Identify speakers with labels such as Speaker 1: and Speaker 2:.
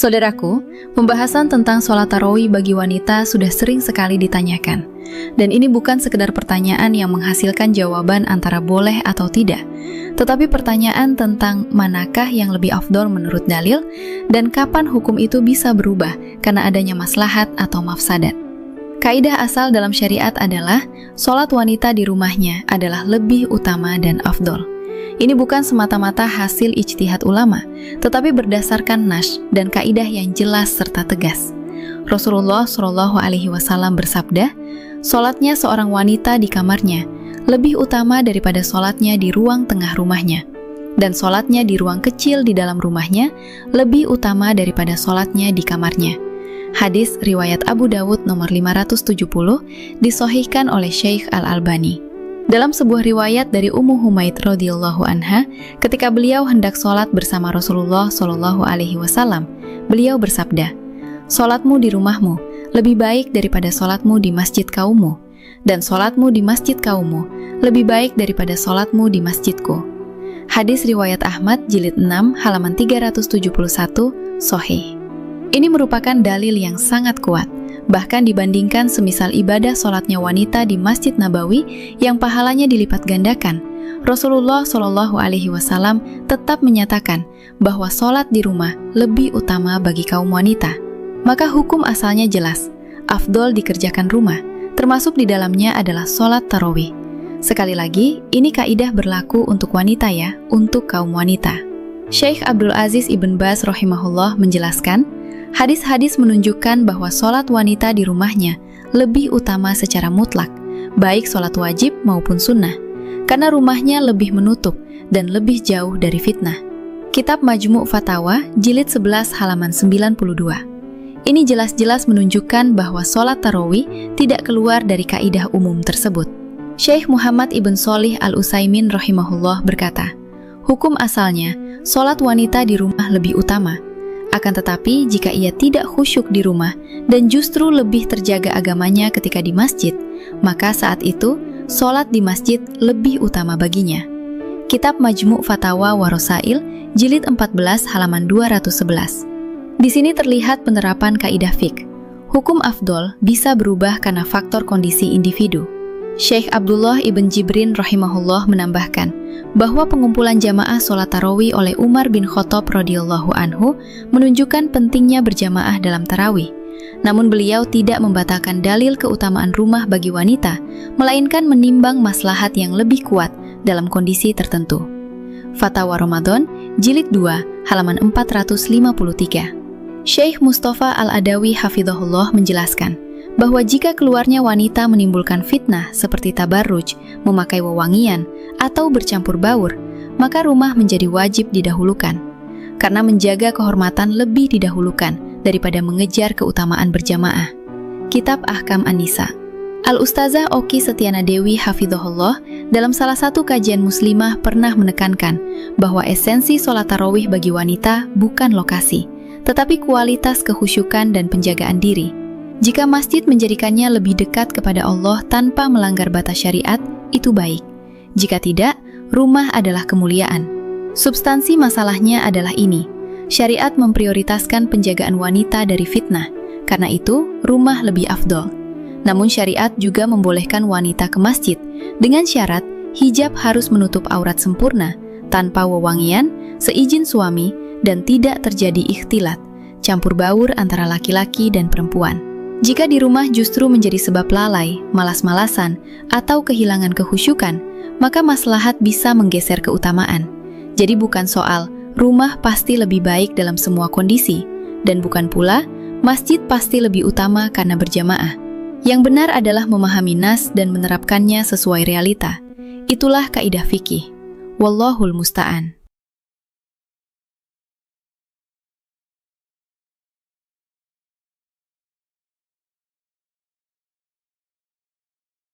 Speaker 1: Saudaraku, pembahasan tentang sholat tarawih bagi wanita sudah sering sekali ditanyakan. Dan ini bukan sekedar pertanyaan yang menghasilkan jawaban antara boleh atau tidak, tetapi pertanyaan tentang manakah yang lebih afdol menurut dalil, dan kapan hukum itu bisa berubah karena adanya maslahat atau mafsadat. Kaidah asal dalam syariat adalah, sholat wanita di rumahnya adalah lebih utama dan afdol. Ini bukan semata-mata hasil ijtihad ulama, tetapi berdasarkan nas dan kaidah yang jelas serta tegas. Rasulullah SAW bersabda, sholatnya seorang wanita di kamarnya lebih utama daripada sholatnya di ruang tengah rumahnya, dan sholatnya di ruang kecil di dalam rumahnya lebih utama daripada sholatnya di kamarnya. Hadis riwayat Abu Dawud nomor 570 disahihkan oleh Syekh Al-Albani. Dalam sebuah riwayat dari Ummu Humaid radhiyallahu anha, ketika beliau hendak sholat bersama Rasulullah SAW, beliau bersabda, "Sholatmu di rumahmu lebih baik daripada sholatmu di masjid kaummu, dan sholatmu di masjid kaummu lebih baik daripada sholatmu di masjidku." Hadis riwayat Ahmad jilid 6 halaman 371, sahih. Ini merupakan dalil yang sangat kuat, bahkan dibandingkan semisal ibadah sholatnya wanita di Masjid Nabawi yang pahalanya dilipat gandakan. Rasulullah SAW tetap menyatakan bahwa sholat di rumah lebih utama bagi kaum wanita. Maka hukum asalnya jelas, afdol dikerjakan rumah, termasuk di dalamnya adalah sholat tarawih. Sekali lagi, ini kaidah berlaku untuk wanita ya, untuk kaum wanita. Syekh Abdul Aziz Ibn Baz rahimahullah menjelaskan, hadis-hadis menunjukkan bahwa sholat wanita di rumahnya lebih utama secara mutlak, baik sholat wajib maupun sunnah, karena rumahnya lebih menutup dan lebih jauh dari fitnah. Kitab Majmu' Fatawa, jilid 11 halaman 92. Ini jelas-jelas menunjukkan bahwa sholat tarawih tidak keluar dari kaidah umum tersebut. Syekh Muhammad Ibn Shalih Al-Utsaimin rahimahullah berkata, hukum asalnya, sholat wanita di rumah lebih utama. Akan tetapi, jika ia tidak khusyuk di rumah dan justru lebih terjaga agamanya ketika di masjid, maka saat itu, sholat di masjid lebih utama baginya. Kitab Majmu' Fatawa wa Rasail, jilid 14 halaman 211. Di sini terlihat penerapan kaidah fiqh. Hukum afdol bisa berubah karena faktor kondisi individu. Syekh Abdullah Ibn Jibrin rahimahullah menambahkan bahwa pengumpulan jamaah sholat tarawih oleh Umar bin Khattab radhiyallahu anhu menunjukkan pentingnya berjamaah dalam tarawih. Namun beliau tidak membatalkan dalil keutamaan rumah bagi wanita, melainkan menimbang maslahat yang lebih kuat dalam kondisi tertentu. Fatawa Ramadan, jilid 2, halaman 453. Syekh Mustafa Al-Adawi hafizahullah menjelaskan bahwa jika keluarnya wanita menimbulkan fitnah seperti tabarruj, memakai wewangian, atau bercampur baur, maka rumah menjadi wajib didahulukan, karena menjaga kehormatan lebih didahulukan daripada mengejar keutamaan berjamaah. Kitab Ahkam An-Nisa. Al-Ustazah Oki Setiana Dewi hafizahullah dalam salah satu kajian muslimah pernah menekankan bahwa esensi sholat tarawih bagi wanita bukan lokasi, tetapi kualitas kehusyukan dan penjagaan diri. Jika masjid menjadikannya lebih dekat kepada Allah tanpa melanggar batas syariat, itu baik. Jika tidak, rumah adalah kemuliaan. Substansi masalahnya adalah ini. Syariat memprioritaskan penjagaan wanita dari fitnah. Karena itu, rumah lebih afdol. Namun syariat juga membolehkan wanita ke masjid dengan syarat hijab harus menutup aurat sempurna, tanpa wewangian, seizin suami, dan tidak terjadi ikhtilat, campur baur antara laki-laki dan perempuan. Jika di rumah justru menjadi sebab lalai, malas-malasan, atau kehilangan kehusyukan, maka maslahat bisa menggeser keutamaan. Jadi bukan soal rumah pasti lebih baik dalam semua kondisi, dan bukan pula masjid pasti lebih utama karena berjamaah. Yang benar adalah memahami nas dan menerapkannya sesuai realita. Itulah kaidah fikih. Wallahul musta'an.